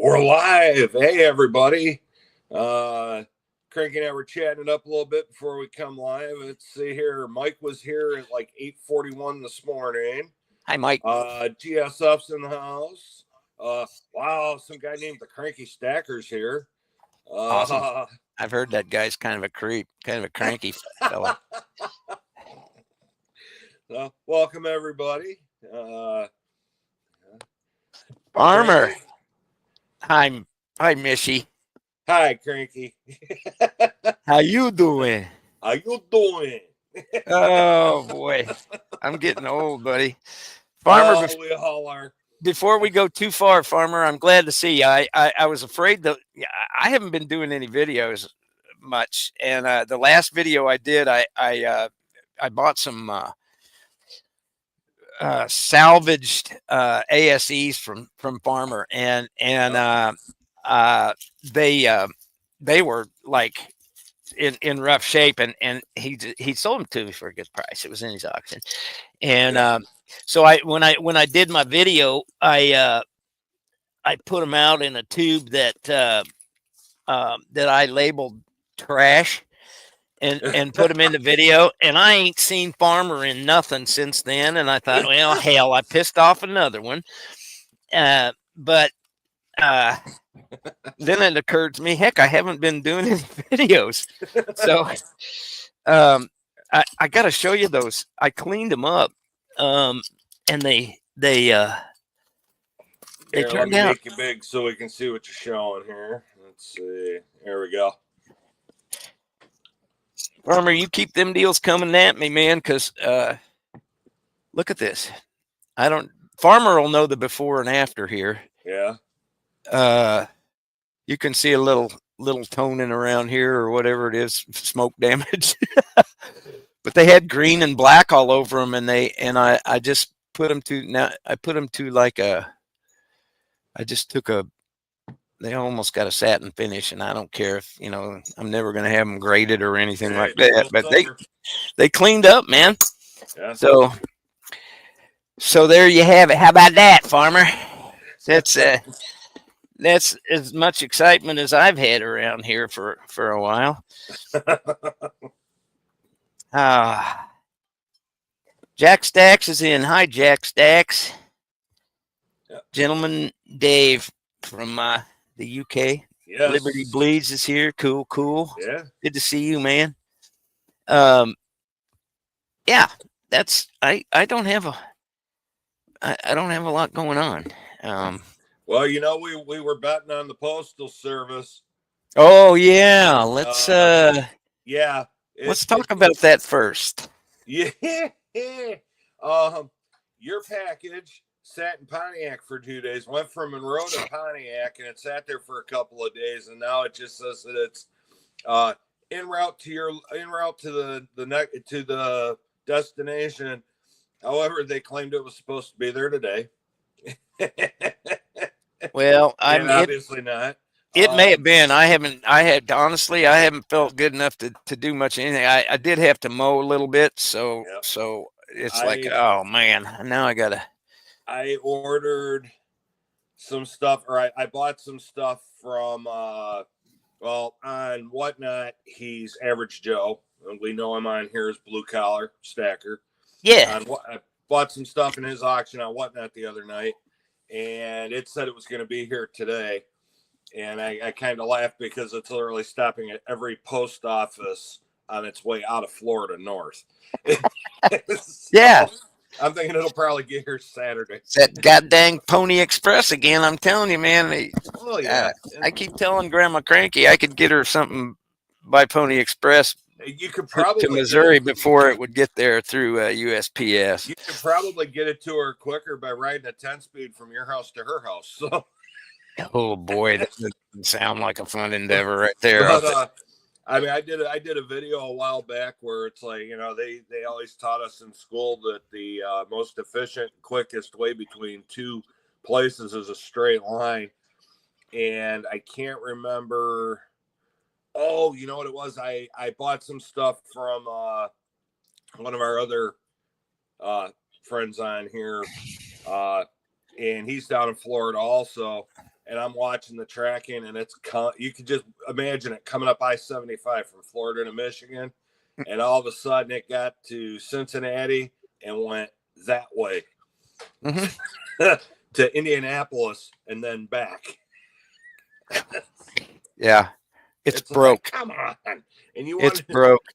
We're live. Hey, everybody. Cranky and I were chatting it up a little bit before we come live. Let's see here. Mike was here at like 8:41 this morning. Hi, Mike. GSF's in the house. Wow, some guy named the Cranky Stacker's here. Awesome. I've heard that guy's kind of a creep, kind of a cranky fella. Welcome, everybody. Farmer. Hi, Michi. Hi, Cranky. How you doing? How you doing? Oh boy, I'm getting old, buddy. Farmer, we all are. Before we go too far, Farmer, I'm glad to see you. I was afraid that I haven't been doing any videos much, and the last video I did, I bought some salvaged ASEs from Farmer, and they were like in rough shape, and he sold them to me for a good price. It was in his auction, and so when I did my video, I put them out in a tube that I labeled trash. And put them in the video, and I ain't seen Farmer in nothing since then. And I thought, well, hell, I pissed off another one. But then it occurred to me, heck, I haven't been doing any videos. So I got to show you those. I cleaned them up, and they turned out. Make it big so we can see what you're showing here. Let's see. There we go. Farmer, you keep them deals coming at me, man, because look at this. Farmer will know the before and after here. Yeah. You can see a little toning around here or whatever it is, smoke damage. But they had green and black all over them, and I just put them to like they almost got a satin finish, and I don't care if, I'm never going to have them graded or anything like that, but they cleaned up, man. Yeah. So there you have it. How about that, Farmer? That's as much excitement as I've had around here for a while. Jack Stacks is in. Hi, Jack Stacks. Yep. Gentleman Dave from the UK. Yes. Liberty Bleeds is here. Cool. Yeah. Good to see you, man. Yeah, that's I don't have a lot going on. Well, we were betting on the Postal Service. Oh yeah, let's talk about that first. Yeah. Your package sat in Pontiac for 2 days, went from Monroe to Pontiac, and it sat there for a couple of days, and now it just says that it's en route to the destination. However, they claimed it was supposed to be there today. Well, obviously not. It may have been. I haven't felt good enough to do much of anything. I did have to mow a little bit, so yep. So it's oh man, now I gotta. I ordered some stuff, or I bought some stuff from, on Whatnot, he's Average Joe. And we know him on here as Blue Collar Stacker. Yeah. I bought some stuff in his auction on Whatnot the other night, and it said it was going to be here today. And I kind of laughed because it's literally stopping at every post office on its way out of Florida north. Yeah. I'm thinking it'll probably get here Saturday. It's that goddamn Pony Express again. I'm telling you, man. Oh, yeah. I keep telling Grandma Cranky I could get her something by Pony Express. You could probably to Missouri before it would get there through USPS. You could probably get it to her quicker by riding a 10-speed from your house to her house. So, oh boy, that doesn't sound like a fun endeavor right there. But, I did a video a while back where it's like, they always taught us in school that the most efficient, quickest way between two places is a straight line. And I can't remember. Oh, you know what it was? I bought some stuff from one of our other friends on here, and he's down in Florida also. and I'm watching the tracking, and you can just imagine it coming up I-75 from Florida to Michigan, and all of a sudden it got to Cincinnati and went that way to Indianapolis and then back. Yeah, it's broke. Like, come on, and it's broke.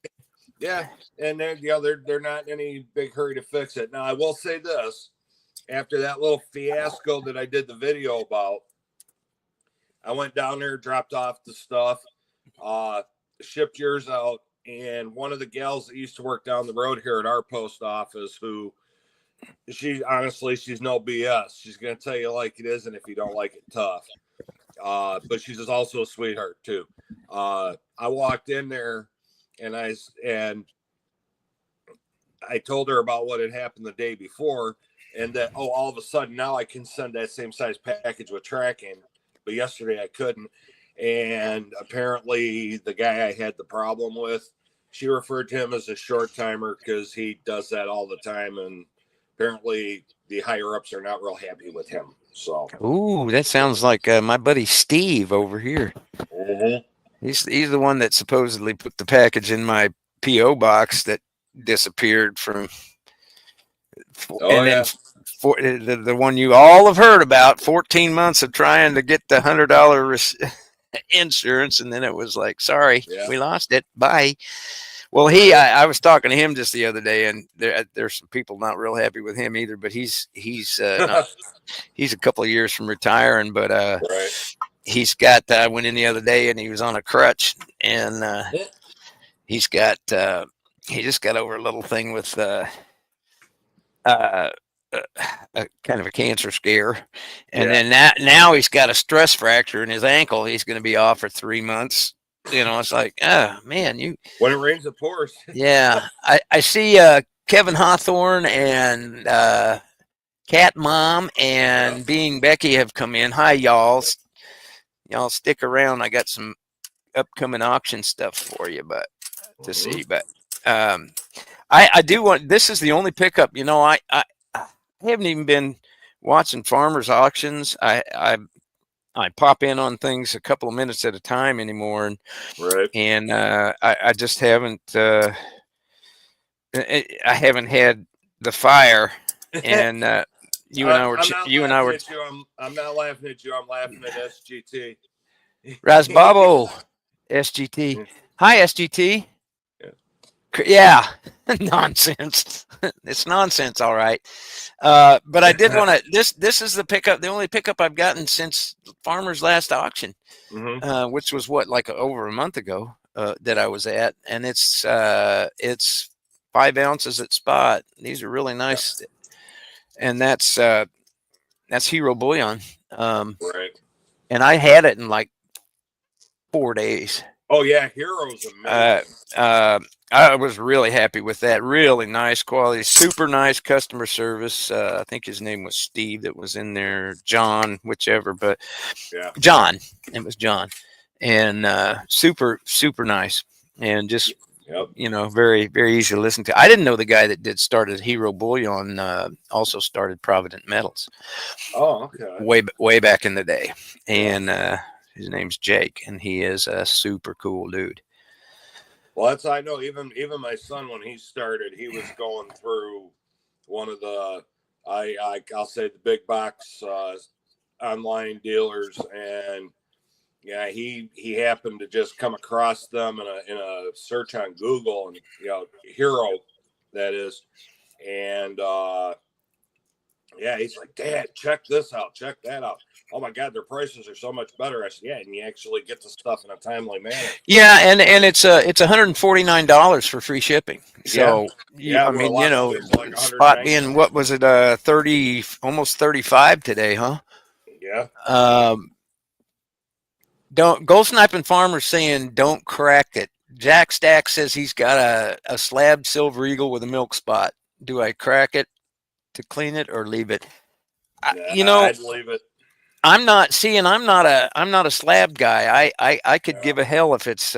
Yeah, and they're not in any big hurry to fix it. Now I will say this: after that little fiasco that I did the video about, I went down there, dropped off the stuff, shipped yours out, and one of the gals that used to work down the road here at our post office, who she's no BS. She's gonna tell you like it is, and if you don't like it, tough. But she's also a sweetheart too. I walked in there, and I told her about what had happened the day before, and that all of a sudden now I can send that same size package with tracking, but yesterday I couldn't. And apparently the guy I had the problem with, she referred to him as a short timer because he does that all the time, and apparently the higher ups are not real happy with him. So, ooh, that sounds like my buddy Steve over here. Mm-hmm. He's the one that supposedly put the package in my PO box that disappeared from. Then for the one you all have heard about, 14 months of trying to get the $100 insurance, and then it was like, sorry, we lost it. Bye. Well, I was talking to him just the other day, and there's some people not real happy with him either. But he's a couple of years from retiring, but he's got. I went in the other day, and he was on a crutch, and he just got over a little thing with a kind of a cancer scare, and then now he's got a stress fracture in his ankle. He's going to be off for 3 months. You know, it's like, oh man, when it rains, it pours. Yeah, I see Kevin Hawthorne and Cat Mom and Being Becky have come in. Hi, y'all. Y'all stick around. I got some upcoming auction stuff for you, but to see. But I do want. This is the only pickup. You know, I haven't even been watching farmers auctions. I pop in on things a couple of minutes at a time anymore, and I just haven't. I haven't had the fire, and you and I were. I'm not laughing at you. I'm laughing at SGT. Rasbabo, SGT. Hi, SGT. Yeah, nonsense. It's nonsense, all right. But I did want to. This is the pickup. The only pickup I've gotten since Farmer's last auction, which was like over a month ago that I was at, and it's 5 ounces at spot. These are really nice, and that's Hero Bullion. And I had it in like 4 days. Oh yeah, Hero's amazing. I was really happy with that. Really nice quality, super nice customer service. I think his name was Steve that was in there, John, whichever, but John. It was John, and super nice, and just you know, very very easy to listen to. I didn't know the guy that started Hero Bullion also started Provident Metals. Oh, okay. Way back in the day, and his name's Jake, and he is a super cool dude. Well, that's I know. Even my son, when he started, he was going through one of the I'll say the big box online dealers, and he happened to just come across them in a search on Google, and Hero, that is, and he's like, Dad, check this out, check that out. Oh my God, their prices are so much better. I said, and you actually get the stuff in a timely manner. Yeah, and it's $149 for free shipping. So I mean, like spot being what was it, 30, almost 35 today, huh? Yeah. Don't go sniping farmers saying don't crack it. Jack Stack says he's got a slabbed Silver Eagle with a milk spot. Do I crack it to clean it or leave it? I'd leave it. I'm not a slab guy. I could give a hell if it's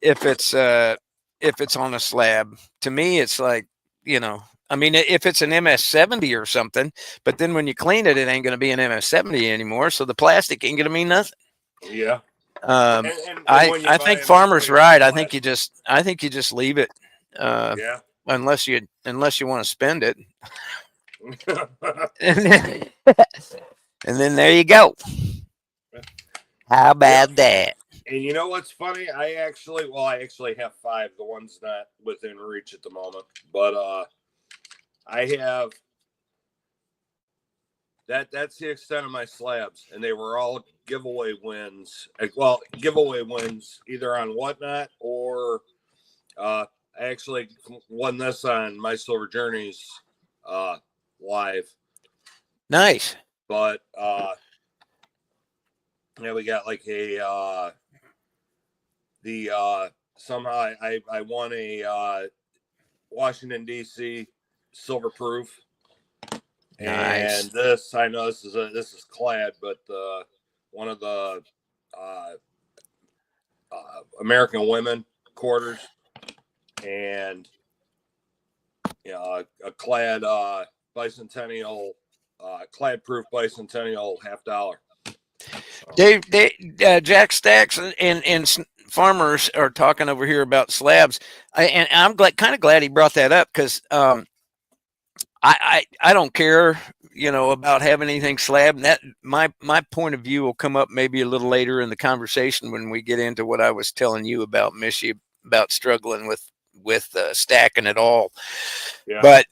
if it's on a slab. To me, it's like, I mean, if it's an MS-70 or something, but then when you clean it, it ain't going to be an MS-70 anymore. So the plastic ain't going to mean nothing. Yeah. Um, And when you I buy think them, it's Farmer's way more right. plastic. I think you just leave it. Yeah. Unless you want to spend it. And then, and then there you go. How about that? And you know what's funny? I actually have 5. The one's not within reach at the moment, but I have that's the extent of my slabs, and they were all giveaway wins. Well, giveaway wins either on Whatnot or I actually won this on My Silver Journeys live. Nice. But yeah, we got like a somehow I won a Washington D.C. silver proof. Nice. And this, I know this is clad, but one of the American women quarters, and a clad bicentennial, clad proof bicentennial $50. Dave, Jack Stacks and farmers are talking over here about slabs, and I'm kind of glad he brought that up because I don't care, about having anything slab. And that my point of view will come up maybe a little later in the conversation when we get into what I was telling you about, Michi, about struggling with stacking it all. Yeah. But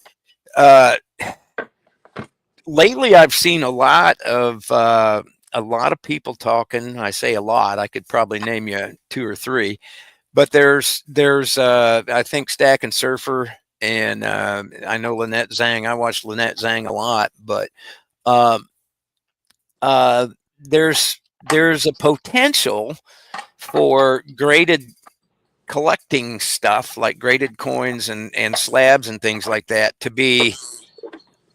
lately, I've seen a lot of people talking. I say a lot. I could probably name you 2 or 3. But there's I think Stack and Surfer, and I know Lynette Zhang. I watch Lynette Zhang a lot, but um, there's a potential for graded collecting stuff like graded coins and slabs and things like that to be.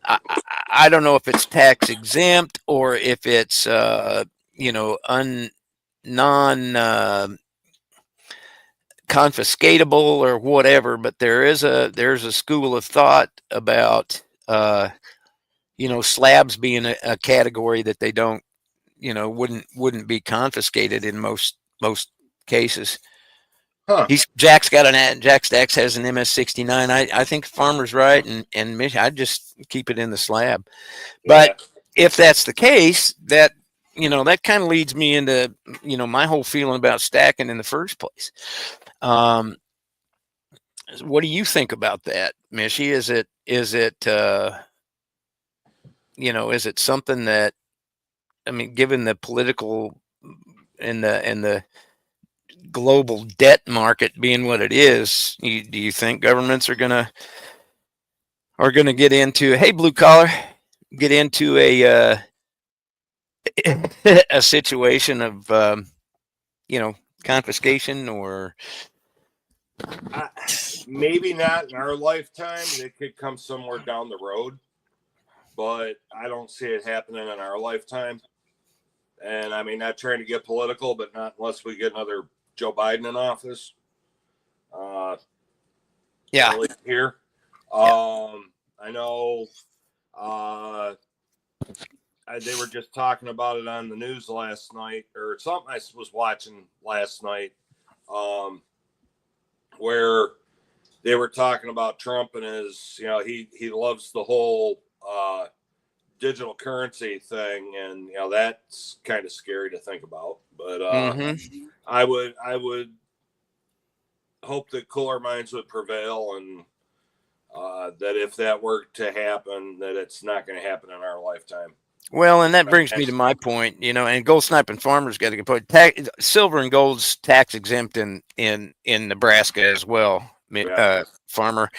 I don't know if it's tax exempt or if it's non confiscatable or whatever, but there's a school of thought about slabs being a category that they don't wouldn't be confiscated in most cases. Huh. Jack Stacks has an MS-69. I think Farmer's right, and I'd just keep it in the slab. But if that's the case, that that kind of leads me into my whole feeling about stacking in the first place. What do you think about that, Michi? Is it is it something that, I mean, given the political and the global debt market being what it is, do you think governments are gonna get into, hey, blue collar, get into a a situation of confiscation or maybe not in our lifetime. It could come somewhere down the road, but I don't see it happening in our lifetime. And I mean, not trying to get political, but not unless we get another Joe Biden in office. Yeah. Here. Yeah. I know they were just talking about it on the news last night, or something I was watching last night, where they were talking about Trump and his, he loves the whole digital currency thing, and that's kind of scary to think about. But I would hope that cooler minds would prevail, and that if that were to happen, that it's not going to happen in our lifetime. Well, and that brings me to my point, and gold sniping farmers got to get put. Silver and gold's tax exempt in Nebraska as well. Farmer,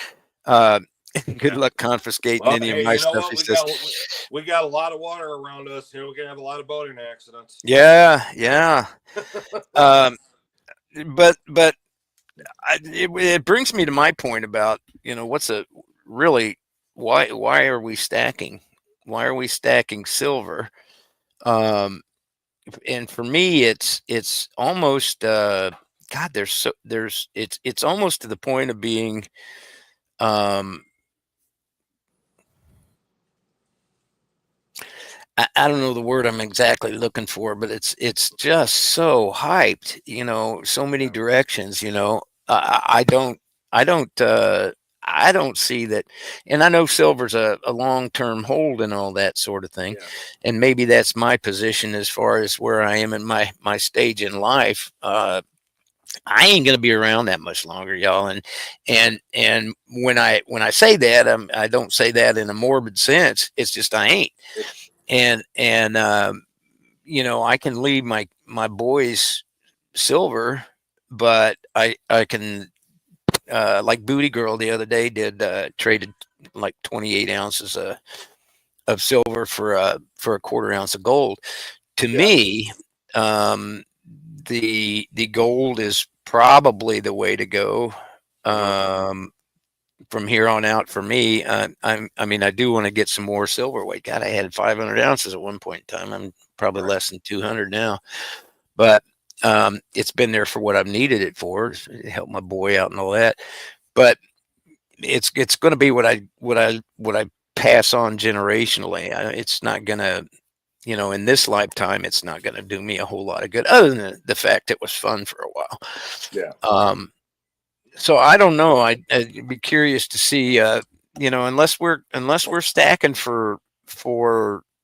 good luck confiscating any of my stuff. We got a lot of water around us. We can have a lot of boating accidents. Yeah. But it brings me to my point about what's a really why are we stacking? Why are we stacking silver? And for me, it's almost God. It's almost to the point of being I don't know the word I'm exactly looking for, but it's just so hyped, so many directions, I don't I don't I don't see that. And I know silver's a long-term hold and all that sort of thing. Yeah. And maybe that's my position as far as where I am in my stage in life. I ain't gonna be around that much longer, y'all. And when I say that, I don't say that in a morbid sense. It's just I ain't. And I can leave my boys silver, but I can like Booty Girl the other day did traded like 28 ounces of silver for a quarter ounce of gold. To Yeah. me, the gold is probably the way to go. Um, from here on out for me, I mean, I do want to get some more silver weight. God, I had 500 ounces at one point in time. I'm probably less than 200 now, but it's been there for what I've needed it for, to help my boy out and all that. But it's going to be what I pass on generationally. It's not going to, in this lifetime, it's not going to do me a whole lot of good, other than the fact it was fun for a while. Yeah. So I don't know. I'd be curious to see. Unless we're stacking for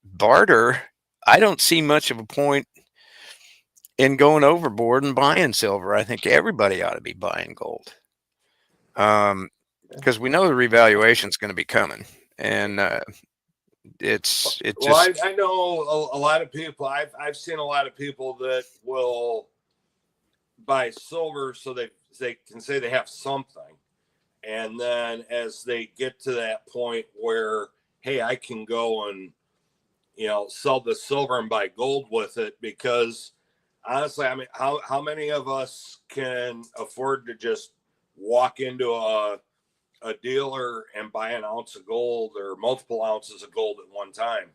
barter, I don't see much of a point in going overboard and buying silver. I think everybody ought to be buying gold, because we know the revaluation is going to be coming, and it Well, just I know a lot of people. I've seen a lot of people that will buy silver so they can say they have something, and then as they get to that point where, hey, I can go and sell the silver and buy gold with it, because honestly, I mean, how many of us can afford to just walk into a dealer and buy an ounce of gold or multiple ounces of gold at one time?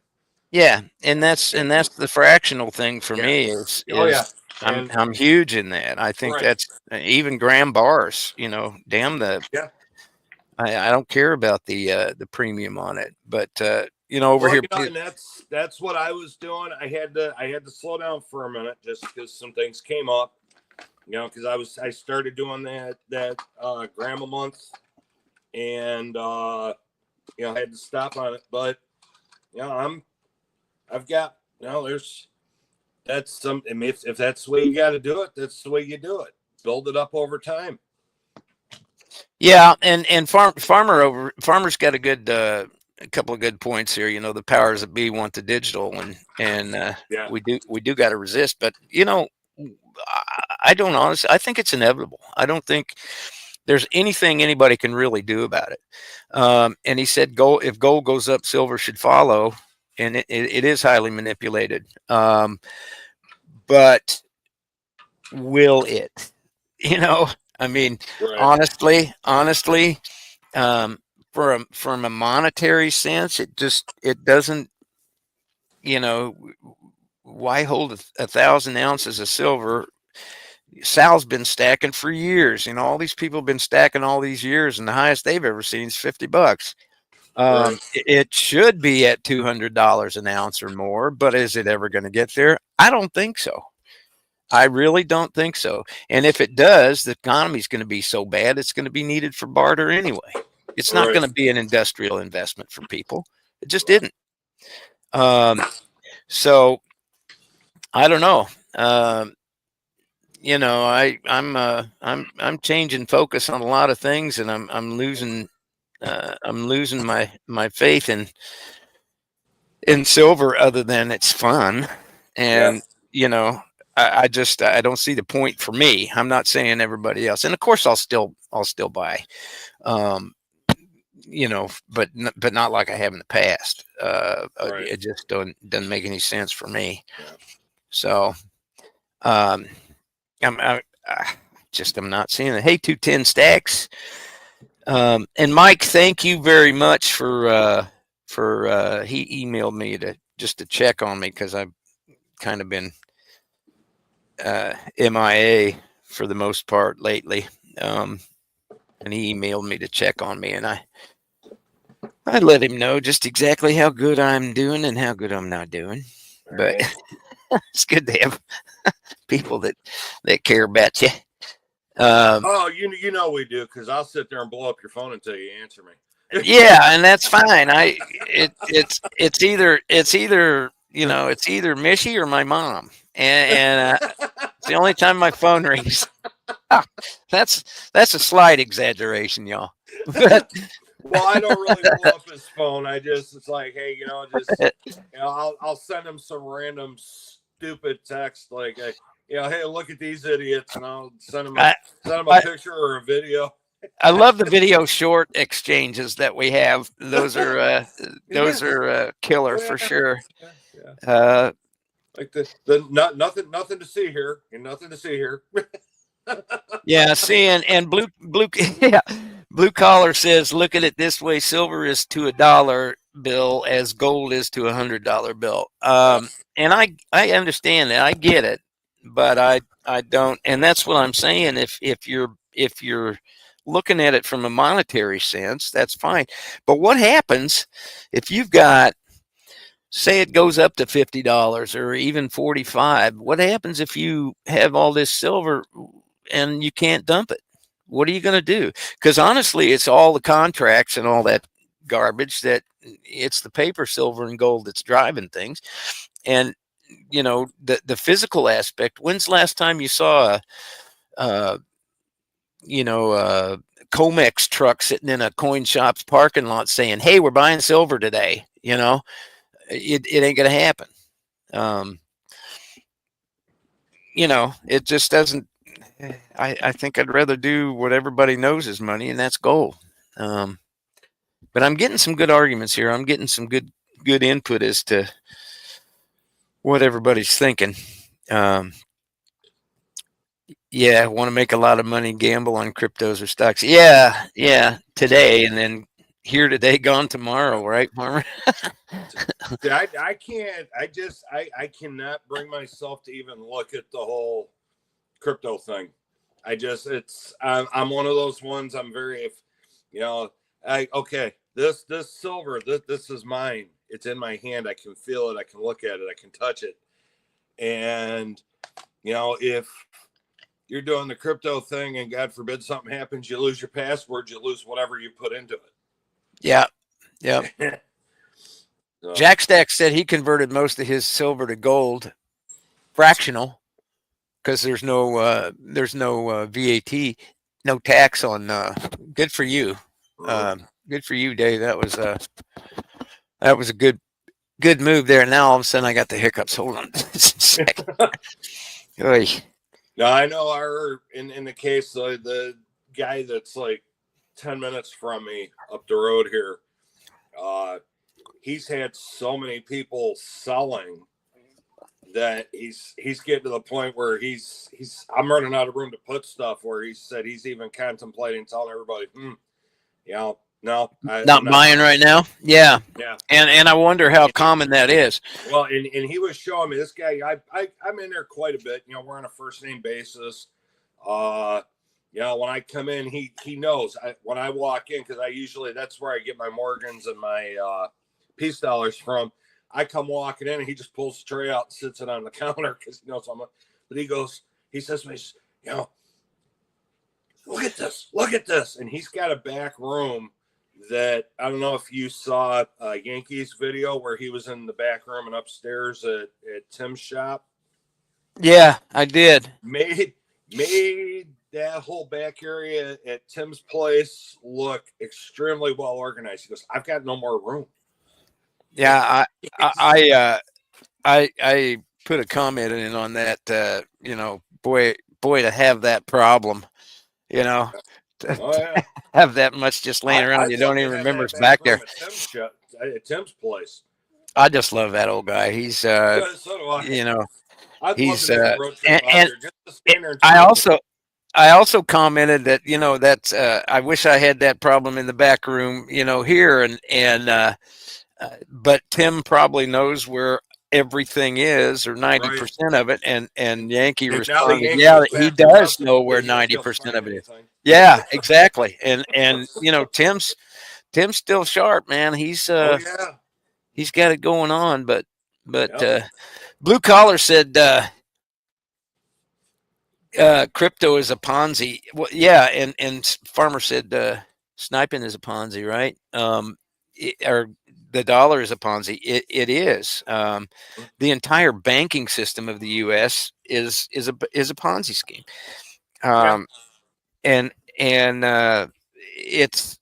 yeah, and that's the fractional thing for Yeah. me is Oh yeah. is I'm And I'm huge in that. I think right. that's even gram bars. Damn Yeah. I don't care about the premium on it, but over Well, here, and that's what I was doing. I had to slow down for a minute just because some things came up. Because I started doing that gram a month, and I had to stop on it. But I've got there's that's some. I mean, if that's the way you got to do it, that's the way you do it. Build it up over time. yeah, and farmer's got a couple of good points here. The powers that be want the digital, and Yeah. we do got to resist, but I don't honestly. I think it's inevitable. I don't think there's anything anybody can really do about it. And he said, "Gold, if gold goes up, silver should follow," and it is highly manipulated. But will it? I mean, Right. honestly, um, from a monetary sense, it doesn't. Why hold a thousand ounces of silver? Sal's been stacking for years. All these people have been stacking all these years, and the highest they've ever seen is $50. Right. It should be at $200 an ounce or more, but is it ever going to get there? I don't think so. I really don't think so. And if it does, the economy's going to be so bad, it's going to be needed for barter anyway. It's not Right. going to be an industrial investment for people. It just didn't. So I don't know. I'm changing focus on a lot of things, and I'm losing my faith in silver, other than it's fun. Yeah. And I don't see the point for me. I'm not saying everybody else, and of course I'll still buy, um but not like I have in the past. Right. It just doesn't make any sense for me. Yeah. So um I'm not seeing it. Hey, 210 stacks. And Mike, thank you very much for he emailed me to check on me, because I've kind of been MIA for the most part lately. And he emailed me to check on me, and I let him know just exactly how good I'm doing and how good I'm not doing. But Right. it's good to have people that care about you. Um, Oh, you know we do, because I'll sit there and blow up your phone until you answer me. yeah, and that's fine. It's either it's either Michi or my mom, and it's the only time my phone rings. That's a slight exaggeration, y'all. But Well, I don't really blow up his phone. It's like, hey, I'll send him some random stupid text like, hey, look at these idiots, and I'll send him a I, a picture or a video. I love the video short exchanges that we have. Those are Yeah, killer yeah, for sure. yeah, yeah. Uh, Like nothing to see here, and nothing to see here. yeah, see, and blue yeah, blue collar says, look at it this way: silver is to $1 bill as gold is to $100 bill. And I understand that, I get it, but I don't, and that's what I'm saying. If you're looking at it from a monetary sense, that's fine. But what happens if you've got, say it goes up to $50 or even 45? What happens if you have all this silver and you can't dump it? What are you going to do? Because honestly, it's all the contracts and all that garbage, that it's the paper, silver, and gold that's driving things. And the physical aspect. When's the last time you saw a Comex truck sitting in a coin shop's parking lot saying, "Hey, we're buying silver today"? It ain't gonna happen. Um, it just doesn't. I think I'd rather do what everybody knows is money, and that's gold. But I'm getting some good arguments here. I'm getting some good input as to what everybody's thinking. Yeah, want to make a lot of money, gamble on cryptos or stocks. Yeah, today, and then here today, gone tomorrow, right, Farmer? I can't. I cannot bring myself to even look at the whole crypto thing. I'm one of those ones. I'm very, if okay, this silver, this is mine. It's in my hand. I can feel it. I can look at it. I can touch it. And if you're doing the crypto thing and God forbid something happens, you lose your password, you lose whatever you put into it. Yeah. So, Jack Stack said he converted most of his silver to gold, fractional, because there's no VAT, no tax on. Good for you. Good for you, Dave. That was a good move there. Now all of a sudden I got the hiccups. Hold on. Oy. now I know in the case the guy that's like 10 minutes from me up the road here, he's had so many people selling that he's getting to the point where I'm running out of room to put stuff, where he said he's even contemplating telling everybody, no, I'm not buying right now. Yeah. Yeah. And I wonder how common that is. Well, and he was showing me this guy. I'm in there quite a bit. We're on a first name basis. When I come in, he knows when I walk in, because that's where I get my Morgans and my peace dollars from. I come walking in and he just pulls the tray out and sits it on the counter because he knows I'm. But he says to me, look at this, and he's got a back room that I don't know if you saw Yankees video where he was in the back room and upstairs at Tim's shop. Yeah, I did. Made that whole back area at Tim's place look extremely well organized. He goes, I've got no more room. Yeah, I put a comment in on that. Boy, to have that problem, Oh, yeah. have that much just laying around, you don't even remember it's back there. At Tim's place. I just love that old guy. He's So do I. he's love to make a road trip and just to stand there and I also commented that that's I wish I had that problem in the back room here, and but Tim probably knows where everything is, or 90% of it, and Yankee responded, yeah, he does know where 90% of it is. Yeah, exactly. And Tim's still sharp, man. He's Oh yeah. he's got it going on, but Yep. Blue Collar said crypto is a Ponzi. Well, yeah, and Farmer said sniping is a Ponzi, right? Or the dollar is a Ponzi. It is. The entire banking system of the U.S. is a Ponzi scheme. Yeah. And it's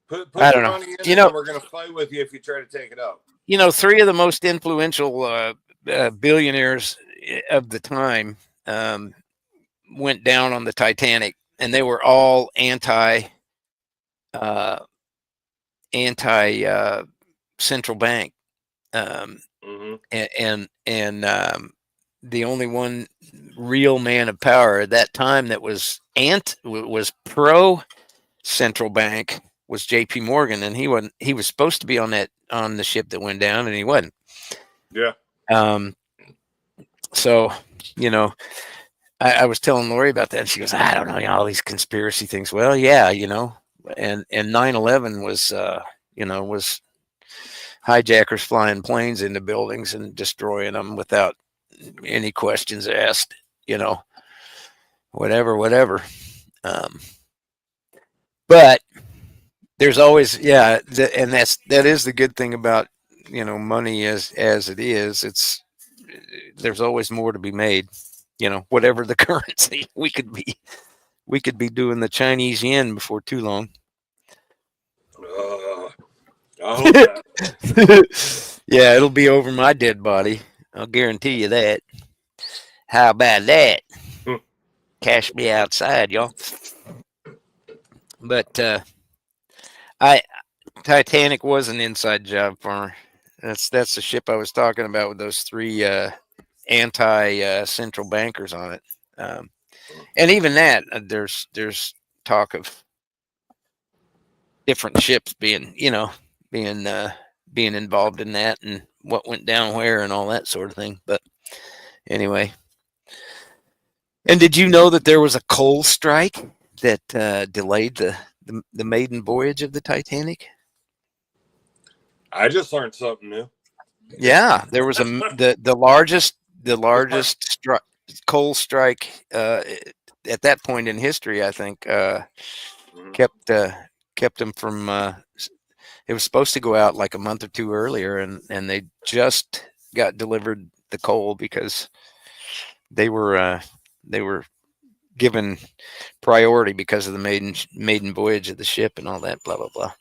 Put I your don't know. money in it, and we're gonna fight with you if you try to take it out. Three of the most influential billionaires of the time went down on the Titanic, and they were all uh, anti central bank, Mm-hmm. and the only one real man of power at that time that was pro central bank was J.P. Morgan, and he wasn't. He was supposed to be on the ship that went down, and he wasn't. Yeah. So I was telling Lori about that, and she goes, I don't know, all these conspiracy things. Well, yeah, and 9/11 was hijackers flying planes into buildings and destroying them without any questions asked, whatever. But there's always, yeah, and that is the good thing about money as it is. There's always more to be made. Whatever the currency, we could be doing the Chinese yen before too long. I hope that. Yeah, it'll be over my dead body. I'll guarantee you that. How about that? Cash me outside, y'all. But Titanic was an inside job for her. That's the ship I was talking about with those three anti central bankers on it. And even that, there's talk of different ships being involved in that, and what went down where and all that sort of thing. But anyway, and did you know that there was a coal strike that delayed the maiden voyage of the Titanic? I just learned something new. Yeah, there was the largest coal strike at that point in history. I think kept them from. It was supposed to go out like a month or two earlier, and they just got delivered the coal because they were given priority because of the maiden voyage of the ship and all that, blah blah blah.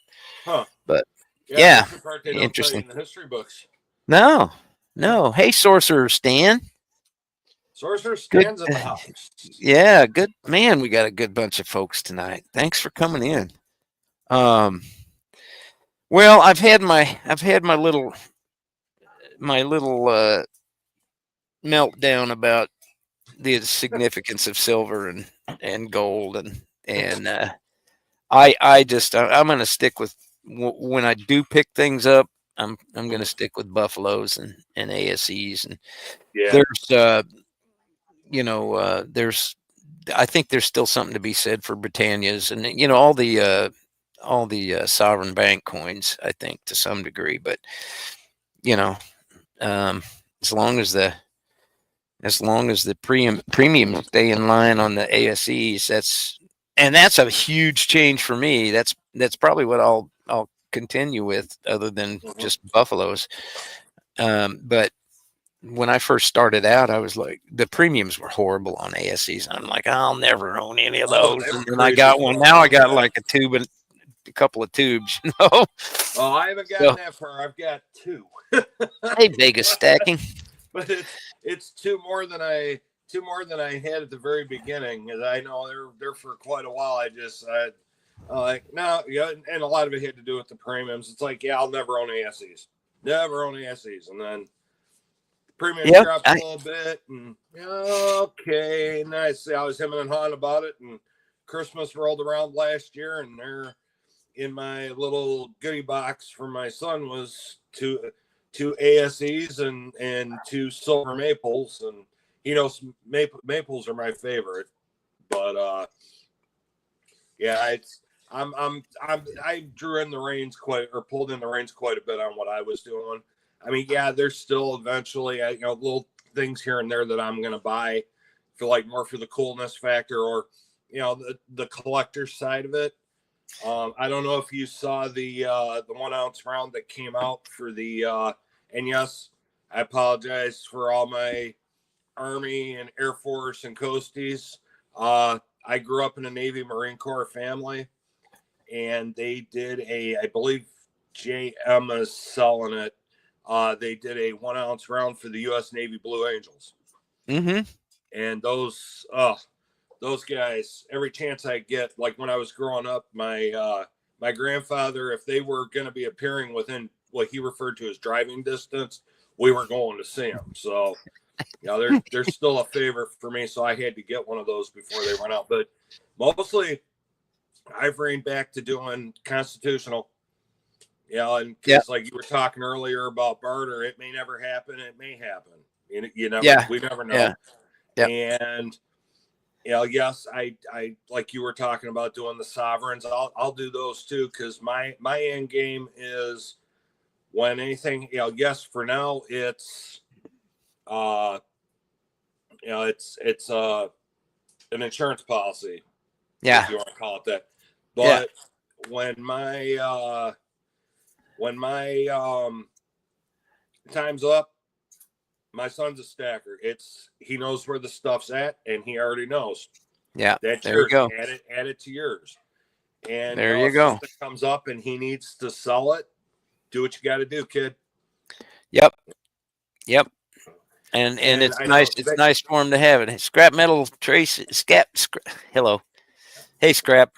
Huh. But Yeah, that's the part they don't tell you interesting. in the history books. No. Hey, Sorcerer Stan. Sorcerer Stan's in the house. Yeah, good man. We got a good bunch of folks tonight. Thanks for coming in. Well, I've had my little meltdown about the significance of silver and gold, and I'm going to stick with when I do pick things up. I'm going to stick with buffaloes and ASEs, and yeah. there's I think there's still something to be said for Britannias and all the sovereign bank coins, I think, to some degree, but as long as the premiums stay in line on the ASEs, that's a huge change for me. That's probably what I'll continue with, other than just buffaloes. But when I first started out, I was like, the premiums were horrible on ASEs. I'm like, I'll never own any of those. And then I got one. Now I got like a tube and a couple of tubes. Oh, I haven't gotten that far. I've got two. Hey, Vegas stacking. But it's two more than I had at the very beginning. And I know they're for quite a while. I like, no, yeah, and a lot of it had to do with the premiums. It's like, yeah, I'll never own ASEs. Never own ASEs. And then premium dropped a little bit, and okay, nice. I was hemming and hawing about it, and Christmas rolled around last year, and there in my little goodie box for my son was two ASEs and two silver maples, and maples are my favorite, but yeah, I drew in the reins pulled in the reins quite a bit on what I was doing. I mean, yeah, there's still eventually, little things here and there that I'm going to buy for like more for the coolness factor or, the collector side of it. I don't know if you saw the 1 ounce round that came out for and yes, I apologize for all my Army and Air Force and Coasties. I grew up in a Navy Marine Corps family, and they did I believe JM is selling it. They did a 1 ounce round for the U.S. Navy Blue Angels. Mm-hmm. And those guys, every chance I get, like when I was growing up, my grandfather, if they were going to be appearing within what he referred to as driving distance, we were going to see them. So, they're still a favorite for me. So I had to get one of those before they went out. But mostly, I've reined back to doing constitutional. And because like you were talking earlier about barter, it may never happen. It may happen. You never. We never know. Yeah. And yes, I like you were talking about doing the sovereigns. I'll do those too, because my end game is when anything. Yes, for now it's it's an insurance policy. Yeah, if you want to call it that. But when my time's up, my son's a stacker. He knows where the stuff's at, and he already knows. Yeah, That's there yours. You go. Add it to yours. And there you if go. something comes up and he needs to sell it, do what you got to do, kid. Yep. And it's nice. It's nice for him to have it. Scrap metal trace. Hello. Hey, Scrap.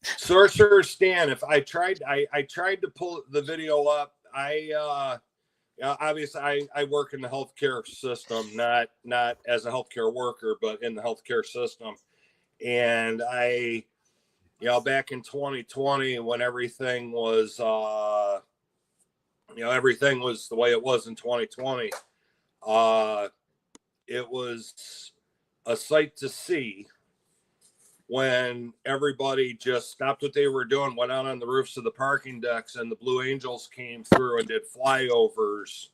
Sorcerer Stan. If I tried to pull the video up. Obviously, I work in the healthcare system, not as a healthcare worker, but in the healthcare system. And back in 2020, when everything was, everything was the way it was in 2020, it was a sight to see when everybody just stopped what they were doing, went out on the roofs of the parking decks, and the Blue Angels came through and did flyovers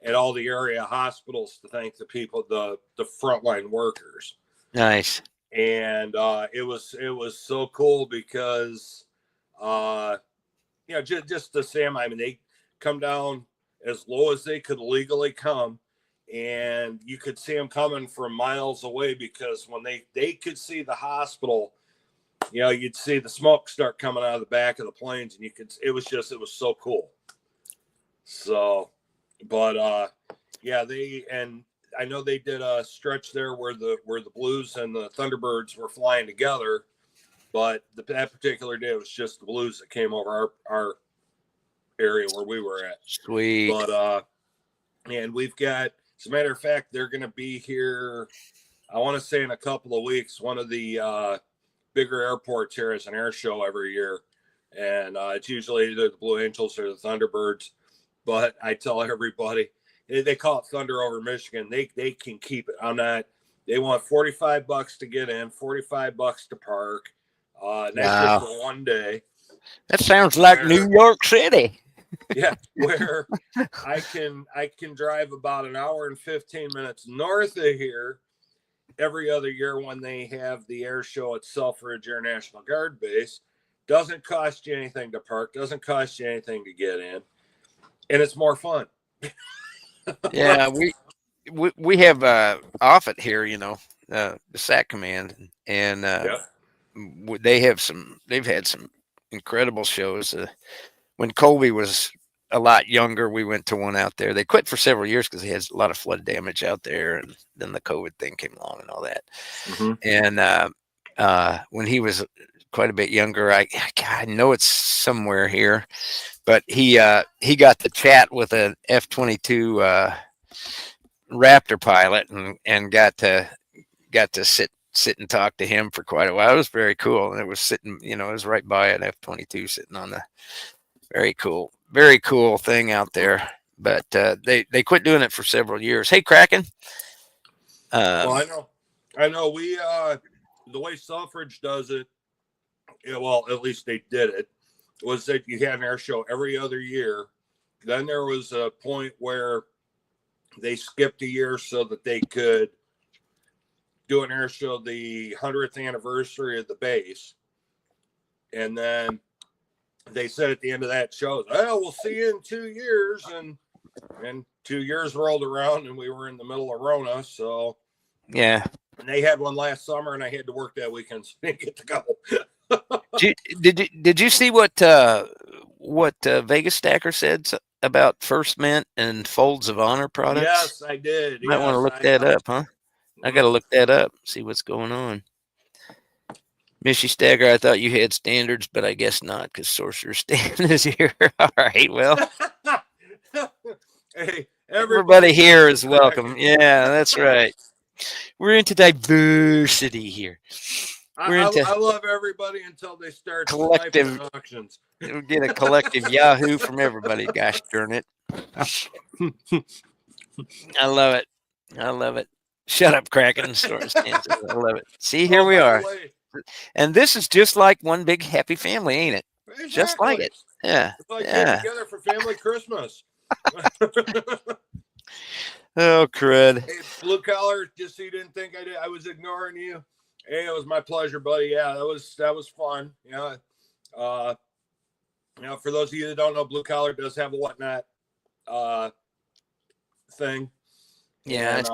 at all the area hospitals to thank the people, the frontline workers. Nice. And it was so cool because just to see them. I mean, they come down as low as they could legally come, and you could see them coming from miles away, because when they could see the hospital, you'd see the smoke start coming out of the back of the planes, and it was so cool. So, but I know they did a stretch there where the Blues and the Thunderbirds were flying together, but that particular day it was just the Blues that came over our area where we were at. Sweet. But and we've got, as a matter of fact, they're going to be here, I want to say in a couple of weeks. One of the bigger airports here is an air show every year, and it's usually either the Blue Angels or the Thunderbirds. But I tell everybody, they call it Thunder over Michigan. They can keep it. They want $45 to get in, $45 to park. That's just for one day. That sounds like New York City. Yeah, where I can drive about an hour and 15 minutes north of here every other year when they have the air show at Selfridge Air National Guard Base. Doesn't cost you anything to park, doesn't cost you anything to get in, and it's more fun. Yeah, we have Offutt here, the SAC Command, and they've had some incredible shows. When Colby was a lot younger, we went to one out there. They quit for several years because they had a lot of flood damage out there, and then the COVID thing came along and all that. Mm-hmm. And when he was quite a bit younger, I know it's somewhere here, but he got to chat with an F-22 Raptor pilot and got to sit and talk to him for quite a while. It was very cool. And it was sitting, it was right by an F-22 sitting on the very cool thing out there. But they quit doing it for several years. Hey, Kraken. Well, I know. We the way Selfridge does it yeah, well, at least they did it, was that you had an air show every other year. Then there was a point where they skipped a year so that they could do an air show the 100th anniversary of the base. And then they said at the end of that show, well, we'll see you in 2 years. And 2 years rolled around and we were in the middle of Rona. So yeah. And they had one last summer, and I had to work that weekend, so I didn't get to go. Did you see what Vegas Stacker said about First Mint and Folds of Honor products? Yes, I did. Might want to look that up, huh? I got to look that up, see what's going on. Michi Stagger, I thought you had standards, but I guess not, because Sorcerer Stan is here. All right, well. Hey, everybody here is welcome. Yeah, that's right. We're into diversity here. I love everybody until they start collective auctions. We'll get a collective Yahoo from everybody. Gosh darn it. I love it. I love it. Shut up, cracking the store stands. I love it. See, here we are. And this is just like one big happy family, ain't it? Exactly. Just like it. Yeah. It's like getting together for family Christmas. Oh, crud. Hey, Blue Collar, just so you didn't think I was ignoring you. Hey, it was my pleasure, buddy. Yeah, that was fun. Yeah. For those of you that don't know, Blue Collar does have a whatnot thing. Yeah. And,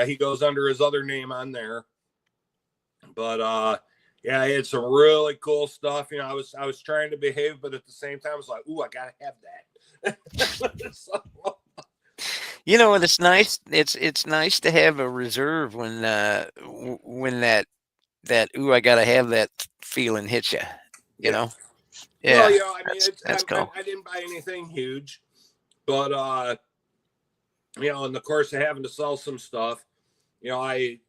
he goes under his other name on there. But he had some really cool stuff. I was trying to behave, but at the same time, I was like, ooh, I gotta have that. So, and it's nice. It's nice to have a reserve when that ooh, I gotta have that feeling hits you. You know. Yeah. Well, that's cool. I didn't buy anything huge, but in the course of having to sell some stuff, one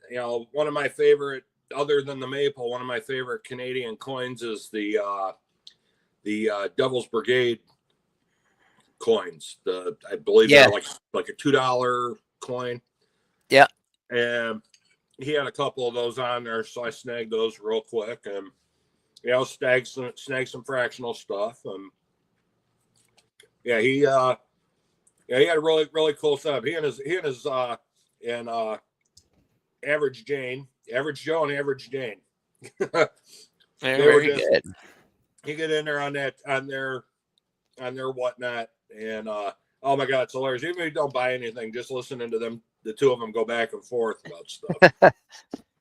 of my favorite, other than the maple, one of my favorite Canadian coins is the Devil's Brigade coins. I believe they're like a $2 coin. Yeah. And he had a couple of those on there, so I snagged those real quick and snagged some fractional stuff. And he had a really, really cool setup. He and his Average Joe and Average Jane. Very good. You get in there on their whatnot, and oh my God, it's hilarious. Even if you don't buy anything, just listening to them, the two of them go back and forth about stuff.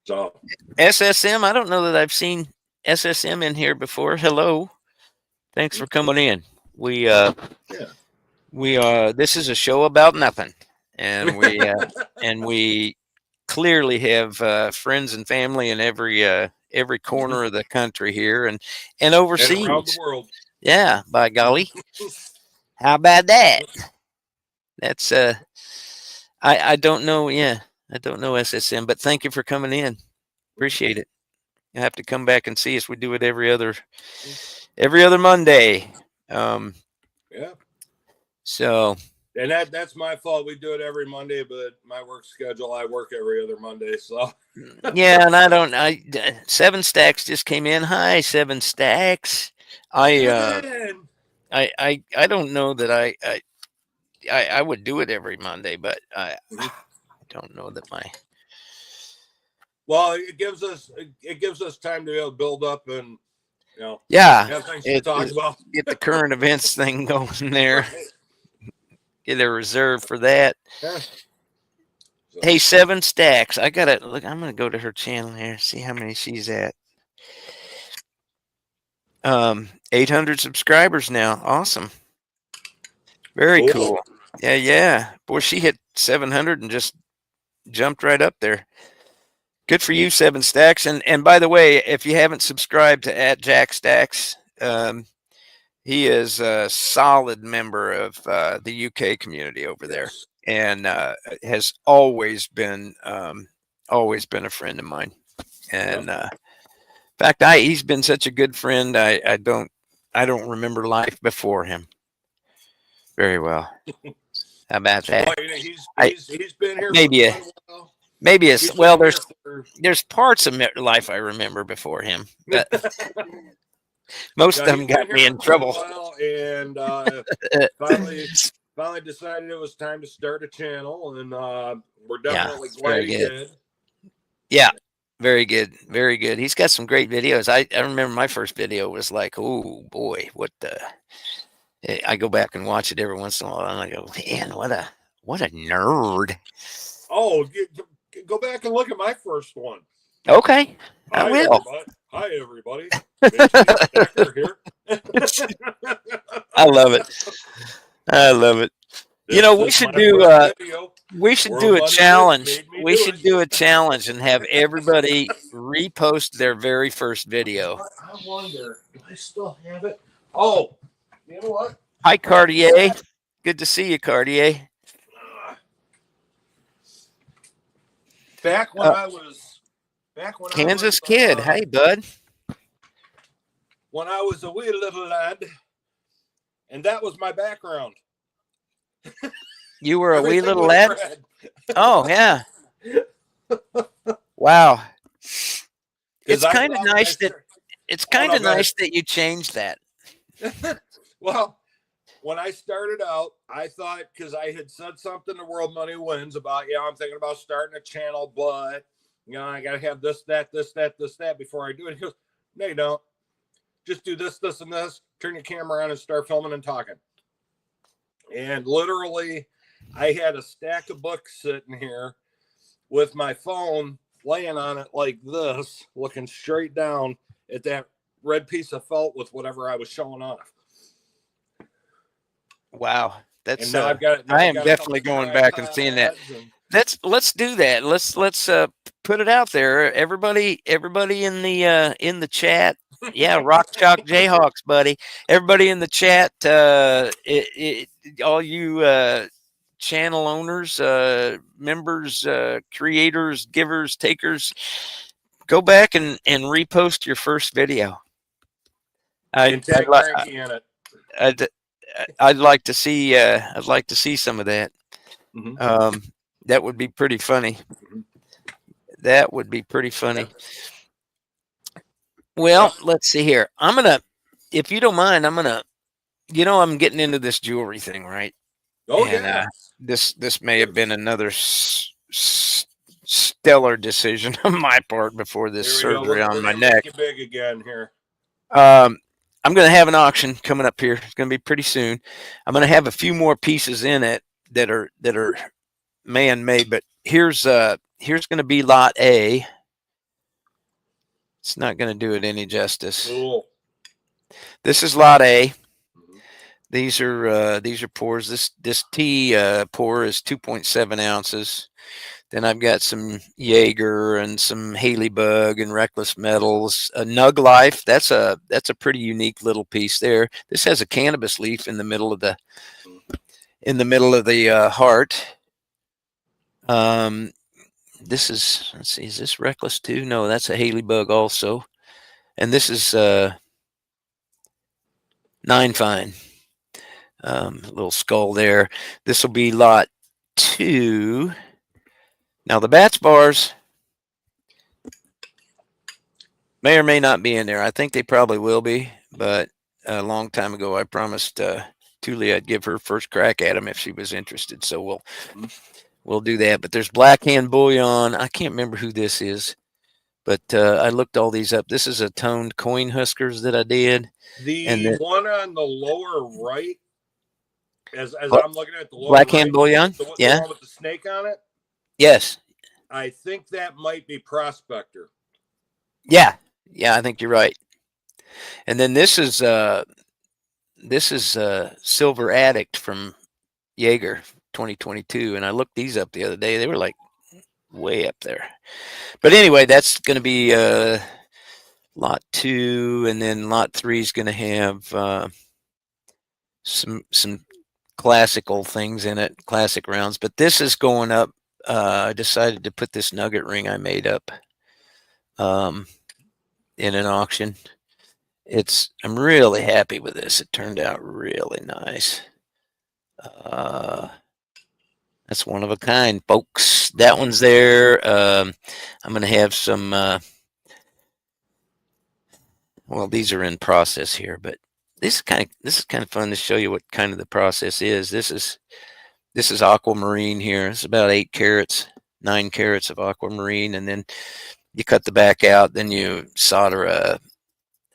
So SSM, I don't know that I've seen SSM in here before. Hello, thanks for coming in. This is a show about nothing, and we clearly have friends and family in every corner of the country here and overseas, and around the world. Yeah, by golly. How about that? That's I don't know. Yeah, I don't know SSM, but thank you for coming in. Appreciate it. You have to come back and see us. We do it every other Monday. Yeah. So. And that's my fault. We do it every Monday, but my work schedule, I work every other Monday. So. Yeah, and 7 Stacks just came in. Hi, 7 Stacks. I don't know that I would do it every Monday, but I don't know that my. Well, it gives us time to be able to build up and have things to talk about. Get the current events thing going there. Right. Get a reserve for that. Yeah. So. Hey, 7 Stacks. I gotta look. I'm gonna go to her channel here, see how many she's at. 800 subscribers now. Awesome. Very cool. Yeah. Boy, she hit 700 and just jumped right up there. Good for you, 7 Stacks. And by the way, if you haven't subscribed to @JackStacks, he is a solid member of the UK community over there, and has always been a friend of mine. And in fact, he's been such a good friend. I don't remember life before him very well. How about that? Well, he's been here maybe Maybe You it's should well. have asked her. There's parts of life I remember before him, but most Yeah, of he's them been got here me for in quite a trouble. while, and finally finally decided it was time to start a channel, and we're Yeah, definitely it's glad very he good. did. Yeah, very good, very good. He's got some great videos. I remember my first video was like, oh boy, what the. I go back and watch it every once in a while, and I go, man, what a nerd. Oh, go back and look at my first one. Okay, I will. Hi, everybody. Michi Becker here. I love it. I love it. You know, This we is should my do first video. we should World do a Money Wins challenge. made me We do should it. do a challenge and have everybody repost their very first video. I wonder, do I still have it? Oh, you know what? Hi, Cartier. Good to see you, Cartier. Back when I was Kansas kid. Hey, bud. when I was a wee little lad, and that was my background. You were a wee Everything little was lad. red. Oh yeah. Wow. It's I kind of thought when I nice that started- it's Oh, kind no, of go ahead. nice that you changed that. Well, when I started out, I thought, because I had said something to World Money Wins about, yeah, I'm thinking about starting a channel, but I got to have this, that before I do it. He goes, no, you don't. Just do this, this, and this. Turn your camera on and start filming and talking. And literally, I had a stack of books sitting here with my phone laying on it like this, looking straight down at that red piece of felt with whatever I was showing off. Wow. That's And now I've got. I am definitely going back and seeing that. Let's do that. Let's put it out there. Everybody in the chat. Yeah, Rock Chalk Jayhawks, buddy. Everybody in the chat, all you channel owners, members, creators, givers, takers, go back and repost your first video. And tag Cranky in it. I'd like to see some of that. Mm-hmm. That would be pretty funny. That would be pretty funny. Well, let's see here. If you don't mind, I'm getting into this jewelry thing, right? Oh, and, yeah. This may have been another stellar decision on my part before this surgery on my neck. Make it big again here. I'm going to have an auction coming up here. It's going to be pretty soon. I'm going to have a few more pieces in it that are man-made, but here's going to be lot A. It's not going to do it any justice. Cool. This is lot A. These are pours. This tea pour is 2.7 ounces. Then I've got some Jaeger and some Haley Bug and Reckless Metals. A Nug Life. That's a pretty unique little piece there. This has a cannabis leaf in the middle of the heart. This is, let's see, is this Reckless too? No, that's a Haley Bug also. And this is 9 Fine. A little skull there. This will be lot 2. Now the Bats bars may or may not be in there. I think they probably will be, but a long time ago I promised Thule I'd give her first crack at them if she was interested. So we'll do that. But there's Black Hand Bullion. I can't remember who this is, but I looked all these up. This is a toned coin huskers that I did. The one on the lower right, as I'm looking at the lower Black Hand right, Bullion, the yeah, one with the snake on it. Yes, I think that might be Prospector. Yeah, I think you're right. And then this is Silver Addict from Jaeger 2022, and I looked these up the other day. They were like way up there. But anyway, that's going to be lot 2, and then lot 3 is going to have some classical things in it, classic rounds. But this is going up. I decided to put this nugget ring I made up in an auction. I'm really happy with this. It turned out really nice. That's one of a kind, folks. that one's there. I'm going to have some, well, these are in process here, but this is kind of fun to show you what kind of the process is. This is aquamarine here. It's about 8 carats, 9 carats of aquamarine, and then you cut the back out, then you solder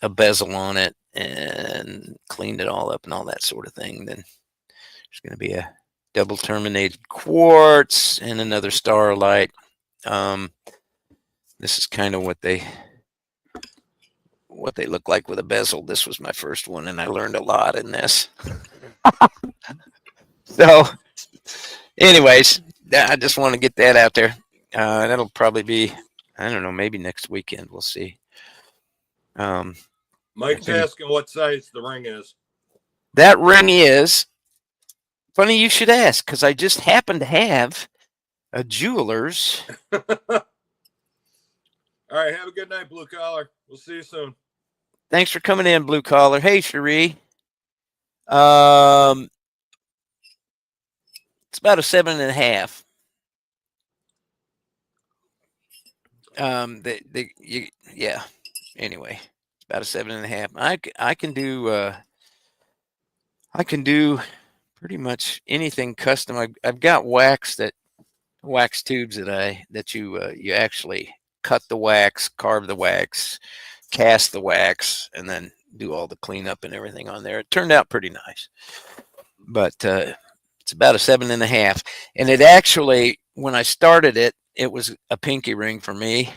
a bezel on it and clean it all up and all that sort of thing. Then there's going to be a double terminated quartz and another starlight. This is kind of what they look like with a bezel. This was my first one, and I learned a lot in this. So, anyways, I just want to get that out there. That'll probably be, I don't know, maybe next weekend. We'll see. Mike's asking what size the ring is. That ring is, funny you should ask, because I just happen to have a jeweler's. All right, have a good night, Blue Collar. We'll see you soon. Thanks for coming in, Blue Collar. Hey, Cherie. It's about a 7.5. Yeah. Anyway, it's about a 7.5. I can do pretty much anything custom. I've got wax tubes that you actually cut the wax, carve the wax, cast the wax, and then do all the cleanup and everything on there. It turned out pretty nice, but it's about a 7.5. And it actually, when I started it, it was a pinky ring for me,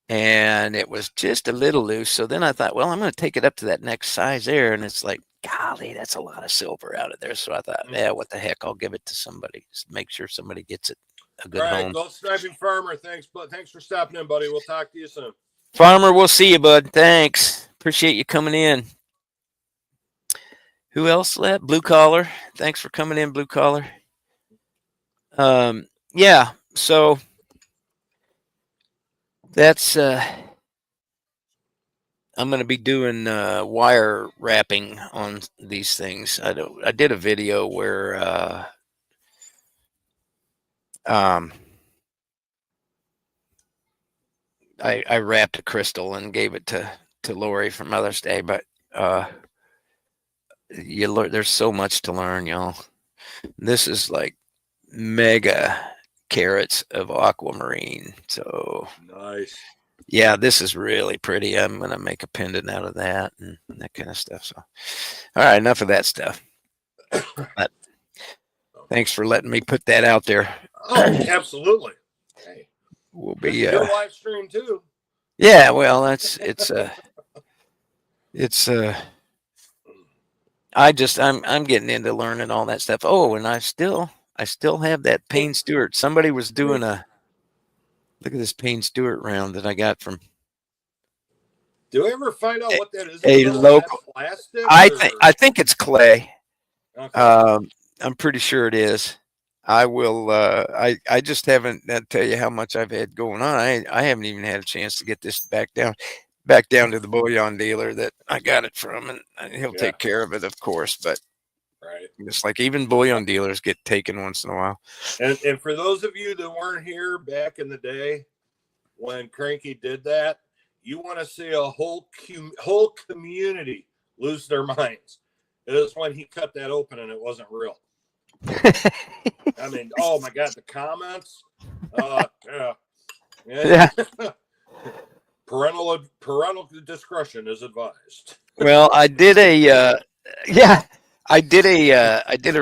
and it was just a little loose. So then I thought, well, I'm going to take it up to that next size there, and it's like, golly, that's a lot of silver out of there. So I thought, yeah, what the heck, I'll give it to somebody. Just make sure somebody gets it a good home. Gold Sniping Farmer, thanks for stopping in, buddy. We'll talk to you soon. Farmer, we'll see you, bud. Thanks. Appreciate you coming in. Who else left? Blue Collar. Thanks for coming in, Blue Collar. Yeah, so that's I'm going to be doing wire wrapping on these things. I did a video where I wrapped a crystal and gave it to Lori for Mother's Day, but there's so much to learn, y'all. This is like mega carats of aquamarine. So nice. Yeah, this is really pretty. I'm gonna make a pendant out of that and that kind of stuff. So, all right, enough of that stuff. But thanks for letting me put that out there. Oh, absolutely. Hey, we'll be your live stream too. Yeah, well, it's I'm getting into learning all that stuff. Oh, and I still have that Payne Stewart. Somebody was doing look at this Payne Stewart round that I got from. Do we ever find out what that is? A local plastic? I think it's clay. Okay. I'm pretty sure it is. I will. I just haven't. I'll tell you how much I've had going on. I haven't even had a chance to get this back down to the bullion dealer that I got it from, and he'll take care of it, of course. But right, it's like even bullion dealers get taken once in a while. And for those of you that weren't here back in the day when Cranky did that, you want to see a whole community lose their minds. It was when he cut that open and it wasn't real. I mean, oh my God, the comments. Yeah. Parental discretion is advised. Well, I did a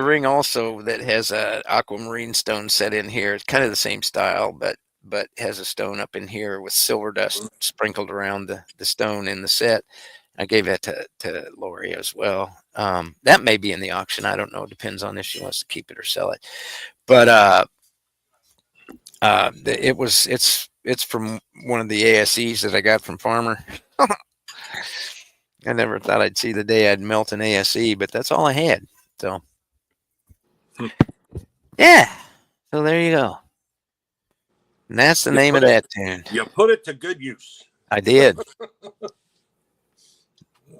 ring also that has a aquamarine stone set in here. It's kind of the same style, but has a stone up in here with silver dust sprinkled around the stone in the set. I gave that to Lori as well. That may be in the auction. I don't know. It depends on if she wants to keep it or sell it. But it's from one of the ASEs that I got from Farmer. I never thought I'd see the day I'd melt an ASE, but that's all I had. So yeah. So there you go. And that's the name of that tune. You put it to good use. I did.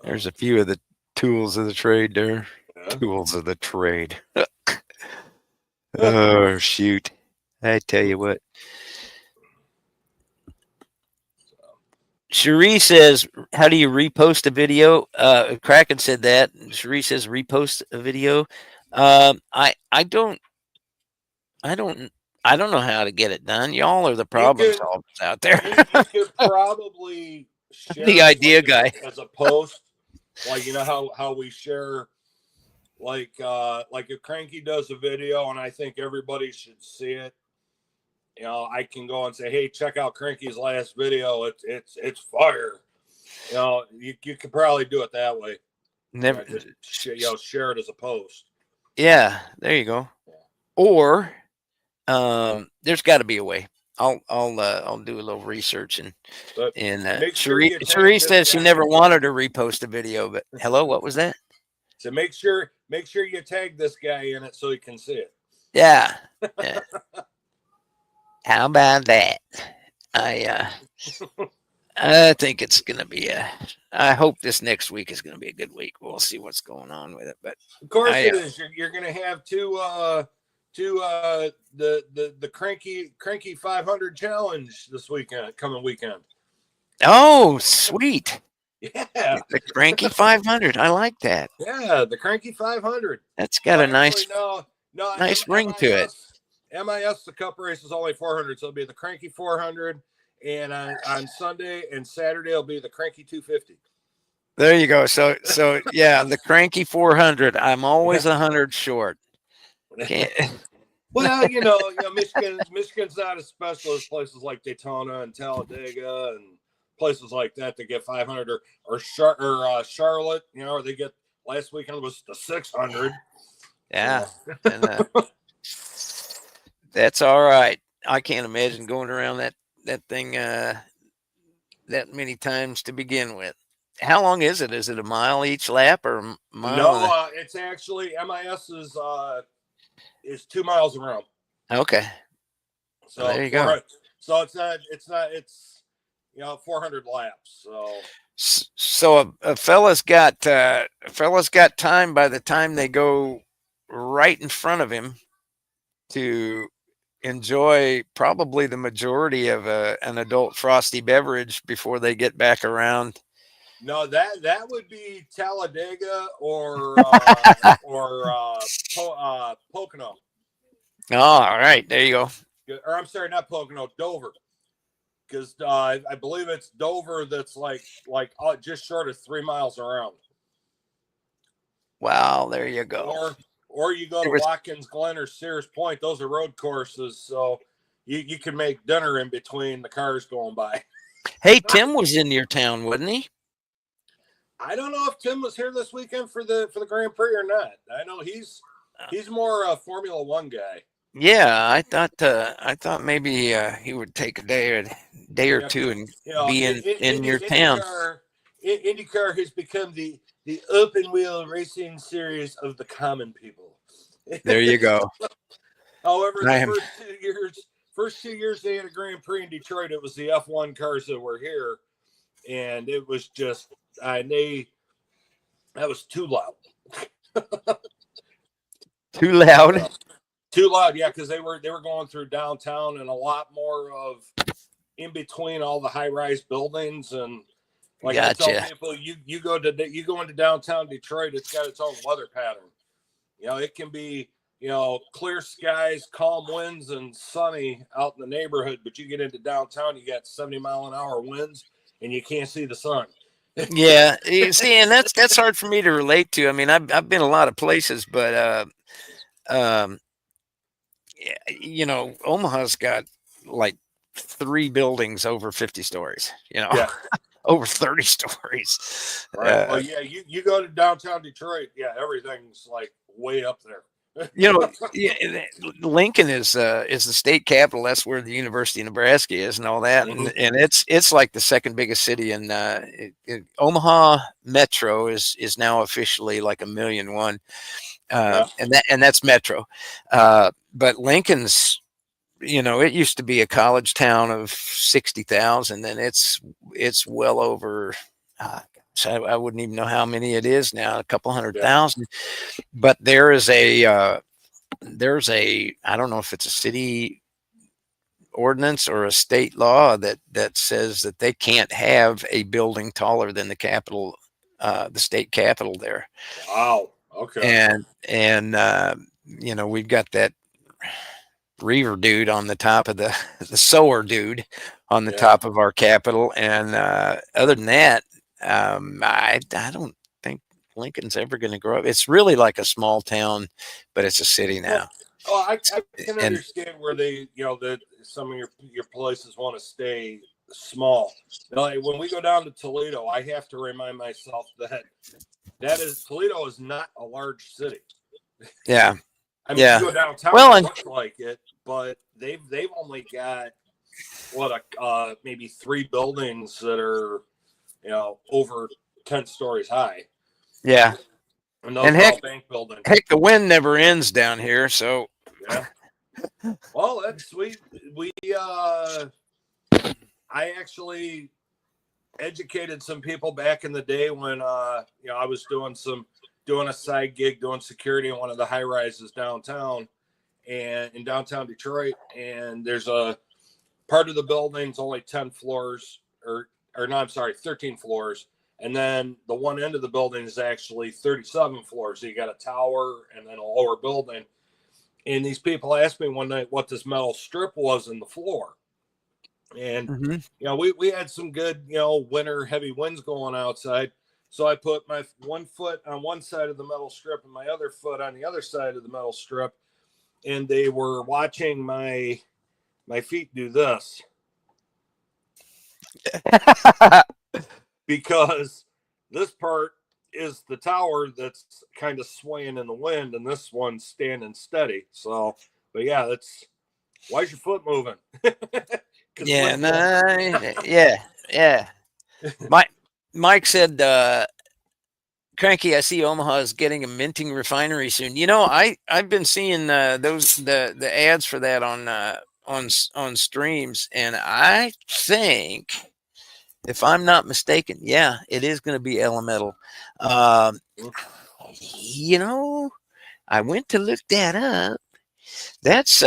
There's a few of the tools of the trade there. Yeah. Tools of the trade. Oh, shoot. I tell you what. Cherie says, "How do you repost a video?" Kraken said that. Cherie says, "Repost a video." I don't I don't I don't know how to get it done. Y'all are the You problem can solvers out there. you could probably share The it idea like guy. as a post, like you know how we share like if Cranky does a video and I think everybody should see it. You know, I can go and say, "Hey, check out Cranky's last video. It's fire." You know, you could probably do it that way. Never. Just share it as a post. Yeah, there you go. Or there's got to be a way. I'll do a little research But and make sure Cherie you tag Cherie this says she guy. never wanted to repost a video, but hello, what was that? So make sure you tag this guy in it so he can see it. Yeah. Yeah. How about that? I think it's gonna be I hope this next week is gonna be a good week. We'll see what's going on with it. But of course it is. You're gonna have the Cranky 500 challenge this coming weekend. Oh, sweet. Yeah. The Cranky 500. I like that. Yeah, the Cranky 500. That's got a nice nice ring to it. MIS, the cup race is only 400, so it'll be the Cranky 400, and on Sunday and Saturday it'll be the Cranky 250. There you go. So yeah, the Cranky 400. I'm always 100 short. Well, Michigan's not as special as places like Daytona and Talladega and places like that to get 500 or Charlotte. You know, or they get last weekend was the 600. Yeah, and, that's all right. I can't imagine going around that thing that many times to begin with. How long is it? Is it a mile each lap or a mile? No, it's actually MIS is 2 miles around. Okay. So there you go. So it's 400 laps. So a fella's got time by the time they go right in front of him to enjoy probably the majority of an adult frosty beverage before they get back around. No, that would be Talladega or Pocono. Oh, all right, there you go. Or I'm sorry, not Pocono, Dover. Because I believe it's Dover that's like just short of 3 miles around. Wow, there you go. Or you go to Watkins Glen or Sears Point. Those are road courses, so you can make dinner in between the cars going by. Hey, Tim was in your town, wasn't he? I don't know if Tim was here this weekend for the Grand Prix or not. I know he's more a Formula One guy. Yeah, I thought maybe he would take a day or two and be in your town. IndyCar has become the open wheel racing series of the common people. There you go. However, the first 2 years they had a Grand Prix in Detroit, it was the F1 cars that were here, and it was just that was too loud. Too loud. Too loud, yeah, because they were going through downtown and a lot more of in between all the high-rise buildings and like gotcha. I tell people, you go into downtown Detroit, it's got its own weather pattern. You know, it can be clear skies, calm winds, and sunny out in the neighborhood, but you get into downtown, you got 70-mile-an-hour winds, and you can't see the sun. Yeah, you see, and that's hard for me to relate to. I mean, I've been a lot of places, but Omaha's got like 3 buildings over 50 stories. Yeah. Over 30 stories. Right. Well, yeah, you go to downtown Detroit, yeah, everything's like way up there. Lincoln is the state capital. That's where the University of Nebraska is and all that. Mm-hmm. And it's like the second biggest city in Omaha Metro is now officially like 1,000,001. And that's Metro. But Lincoln's, it used to be a college town of 60,000, and it's well over. I wouldn't even know how many it is now, a couple 100,000. But there's a I don't know if it's a city ordinance or a state law that says that they can't have a building taller than the state capitol there. Wow. Okay. And you know, we've got that Reaver dude on the top of the sower dude on the Yeah. top of our capitol, and other than that, I don't think Lincoln's ever going to grow up. It's really like a small town, but it's a city now. Well, I can And understand where they, that some of your places want to stay small. Like when we go down to Toledo, I have to remind myself that Toledo is not a large city. yeah, I mean, yeah. you go downtown, Well, it looks like it, but they've only got maybe 3 buildings that are over 10 stories high. yeah. And those are all bank buildings. Heck, the wind never ends down here, so yeah. Well, that's sweet. I actually educated some people back in the day when I was doing a side gig doing security in one of the high rises downtown and in downtown Detroit, and there's a part of the building's only 10 floors or no, I'm sorry, 13 floors. And then the one end of the building is actually 37 floors. So you got a tower and then a lower building. And these people asked me one night what this metal strip was in the floor. And, we had some good, winter heavy winds going outside. So I put my one foot on one side of the metal strip and my other foot on the other side of the metal strip. And they were watching my feet do this. Because this part is the tower that's kind of swaying in the wind, and this one's standing steady. So, but yeah, why's your foot moving? Yeah. Mike said, Cranky, I see Omaha is getting a minting refinery soon. I've been seeing the ads for that on streams, and I think, if I'm not mistaken, yeah, it is going to be elemental. I went to look that up. That's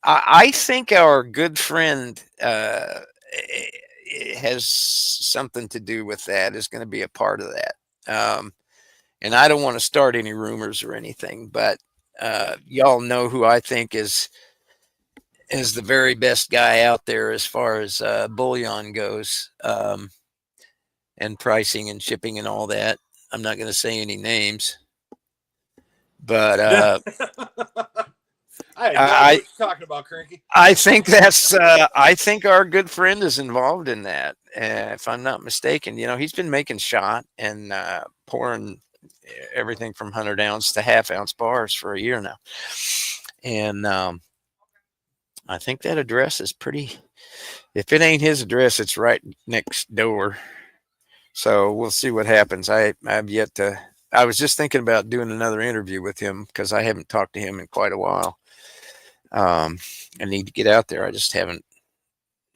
I think our good friend has something to do with that. Is going to be a part of that. And I don't want to start any rumors or anything, but y'all know who I think is the very best guy out there as far as bullion goes, and pricing and shipping and all that. I'm not going to say any names, but I know what you're talking about, Cranky. I think I think our good friend is involved in that. If I'm not mistaken, he's been making shot and pouring everything from 100-ounce to half-ounce bars for a year now. And I think that address is pretty, if it ain't his address, it's right next door. So we'll see what happens. I've yet to, I was just thinking about doing another interview with him because I haven't talked to him in quite a while. I need to get out there. I just haven't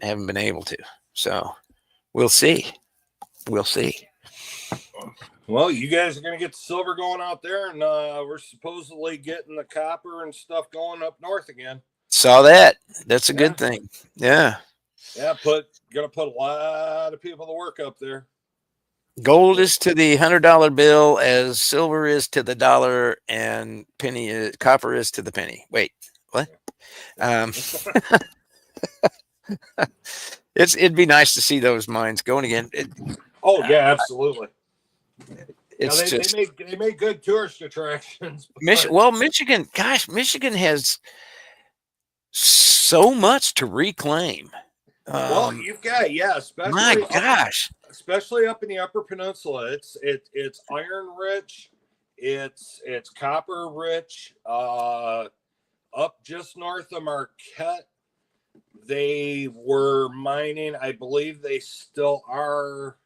been able to. So we'll see. Well, you guys are going to get the silver going out there, and we're supposedly getting the copper and stuff going up north again. Saw that. That's a good thing. Yeah. Yeah, going to put a lot of people to work up there. Gold is to the $100 bill as silver is to the dollar, and copper is to the penny. Wait, what? It'd be nice to see those mines going again. Yeah, absolutely. It's they make good tourist attractions. Michigan, gosh, Michigan has so much to reclaim. Well, you've got especially my gosh, especially up in the Upper Peninsula. It's iron rich, it's copper rich. Up just north of Marquette, they were mining. I believe they still are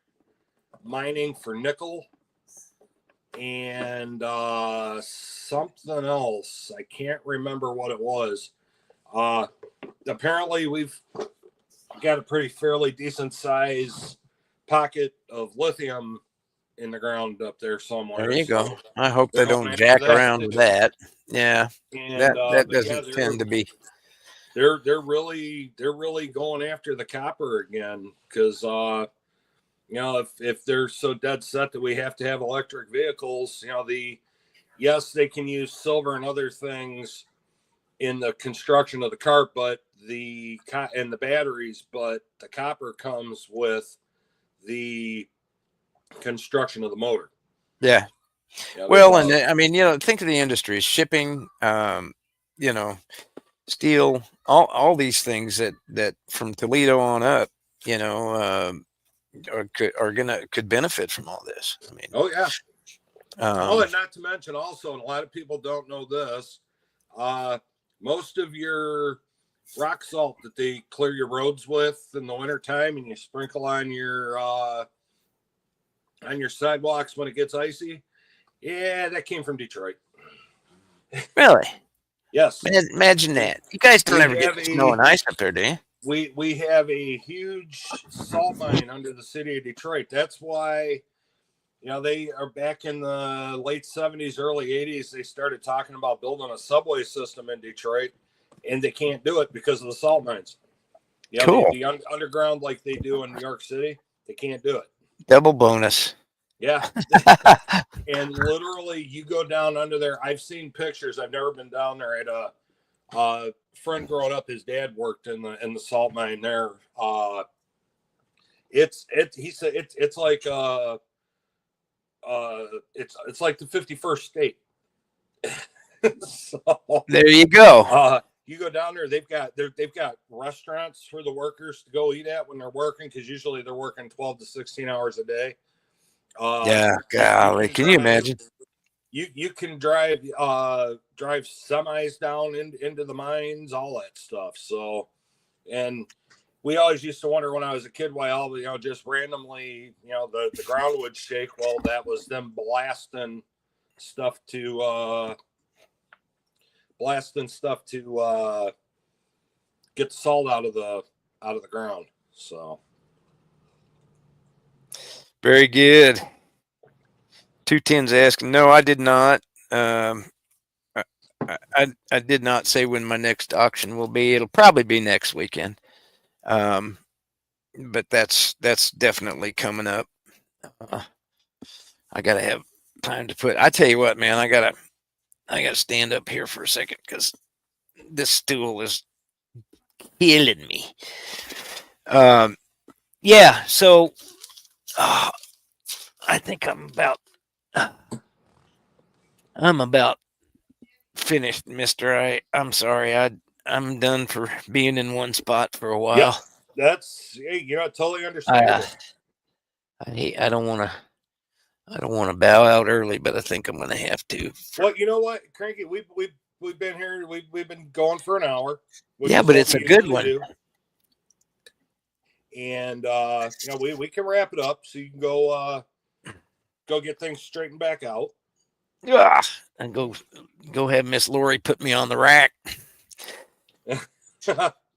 mining for nickel and something else. I can't remember what it was. Apparently, we've got a fairly decent size pocket of lithium in the ground up there somewhere. There you go. I hope they don't jack around with that. Yeah, and, that doesn't tend to be. they're really going after the copper again because if they're so dead set that we have to have electric vehicles, yes, they can use silver and other things in the construction of the cart, but the batteries, but the copper comes with the construction of the motor. Yeah. Well, and I mean, think of the industries, shipping, steel, all these things that from Toledo on up, could benefit from all this. I mean, oh yeah. And not to mention also, and a lot of people don't know this, most of your rock salt that they clear your roads with in the wintertime and you sprinkle on your sidewalks when it gets icy, yeah, that came from Detroit. Really? Yes. Imagine that. You guys don't ever get snow and ice up there, do you? We have a huge salt mine under the city of Detroit. That's why, they are back in the late 70s, early 80s. They started talking about building a subway system in Detroit, and they can't do it because of the salt mines. Cool. The underground like they do in New York City, they can't do it. Double bonus. Yeah. And literally you go down under there. I've seen pictures. I've never been down there. I had a friend growing up, his dad worked in the salt mine there. He said it's like it's like the 51st state. So there you go. You go down there, they've got restaurants for the workers to go eat at when they're working, because usually they're working 12 to 16 hours a day. Yeah, golly, can you imagine? You can drive semis down into the mines, all that stuff. So, and we always used to wonder when I was a kid why all just randomly the ground would shake. Well, that was them blasting stuff to get the salt out of the ground. So. Very good. 210's asking. No, I did not. I did not say when my next auction will be. It'll probably be next weekend. But that's definitely coming up. I gotta have time to put. I tell you what, man, I gotta stand up here for a second because this stool is killing me. Yeah. So. I think I'm about finished, mister. I'm sorry. I'm done for being in one spot for a while. Yeah, that's totally understandable. I don't want to bow out early, but I think I'm going to have to. Well, you know what, Cranky, we've been here. We've been going for an hour. Yeah, but it's a good one. And we can wrap it up so you can go get things straightened back out. Yeah, and go have Miss Lori put me on the rack.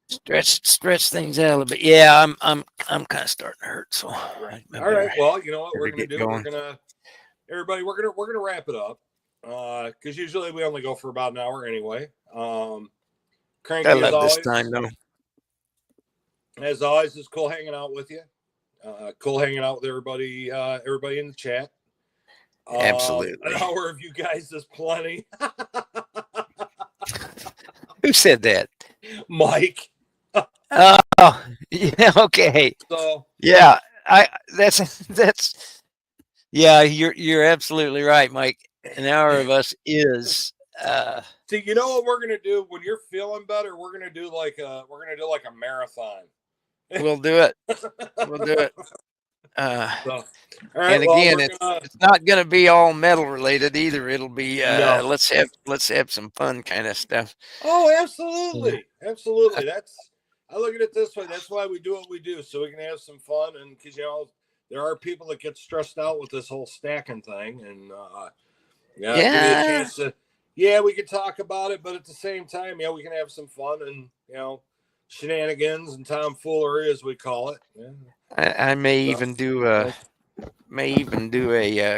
stretch things out a little bit. Yeah, I'm kind of starting to hurt. So all right. Well, you know what we're gonna do? Going. We're gonna wrap it up. Because usually we only go for about an hour anyway. Cranky, I love this time though. As always, it's cool hanging out with you. Cool hanging out with everybody in the chat. Absolutely. An hour of you guys is plenty. Who said that? Mike. Oh, yeah, okay. So yeah, yeah, you're absolutely right, Mike. An hour of us is see, you know what we're gonna do when you're feeling better? We're gonna do like a marathon. We'll do it. We'll do it. Right, and again, it's not going to be all metal related either. It'll be let's have some fun kind of stuff. Oh, absolutely, absolutely. I look at it this way. That's why we do what we do, so we can have some fun. And because there are people that get stressed out with this whole stacking thing, and give me a chance to we can talk about it, but at the same time, we can have some fun and shenanigans and tomfoolery, as we call it. Yeah. I may even do a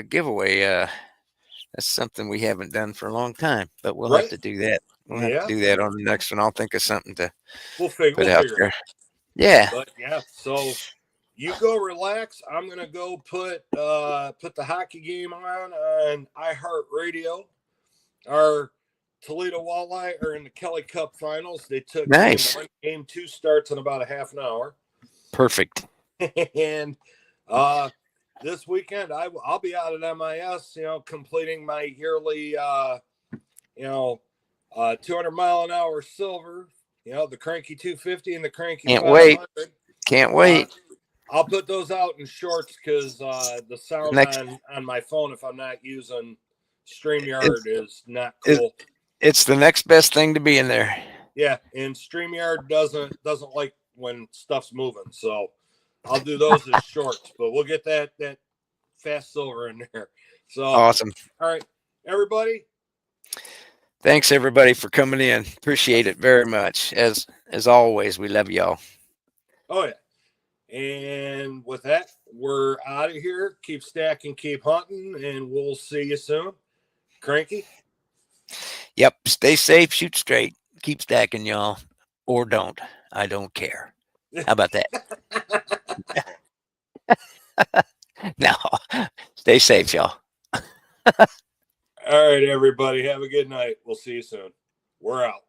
giveaway. That's something we haven't done for a long time, but we'll have to do that We'll have to do that on the next one. I'll think of something to we'll put out figure there. it. Yeah. But yeah, so you go relax. I'm gonna go put the hockey game on iHeartRadio. Our Toledo Walleye are in the Kelly Cup Finals. They took Nice. game 1. Game 2 starts in about a half an hour. Perfect. And this weekend I'll be out at MIS, completing my yearly 200-mile-an-hour silver, the Cranky 250 and the Cranky Can't 500. Can't wait. I'll put those out in shorts because the sound on my phone, if I'm not using StreamYard, is not cool. It's the next best thing to be in there. Yeah, and StreamYard doesn't like when stuff's moving, so I'll do those as shorts. But we'll get that fast silver in there. So awesome. All right, everybody. Thanks everybody for coming in. Appreciate it very much. As always, we love y'all. Oh yeah. And with that, we're out of here. Keep stacking, keep hunting, and we'll see you soon. Cranky? Yep. Stay safe, shoot straight, keep stacking, y'all. Or don't. I don't care. How about that? No. Stay safe, y'all. All right, everybody. Have a good night. We'll see you soon. We're out.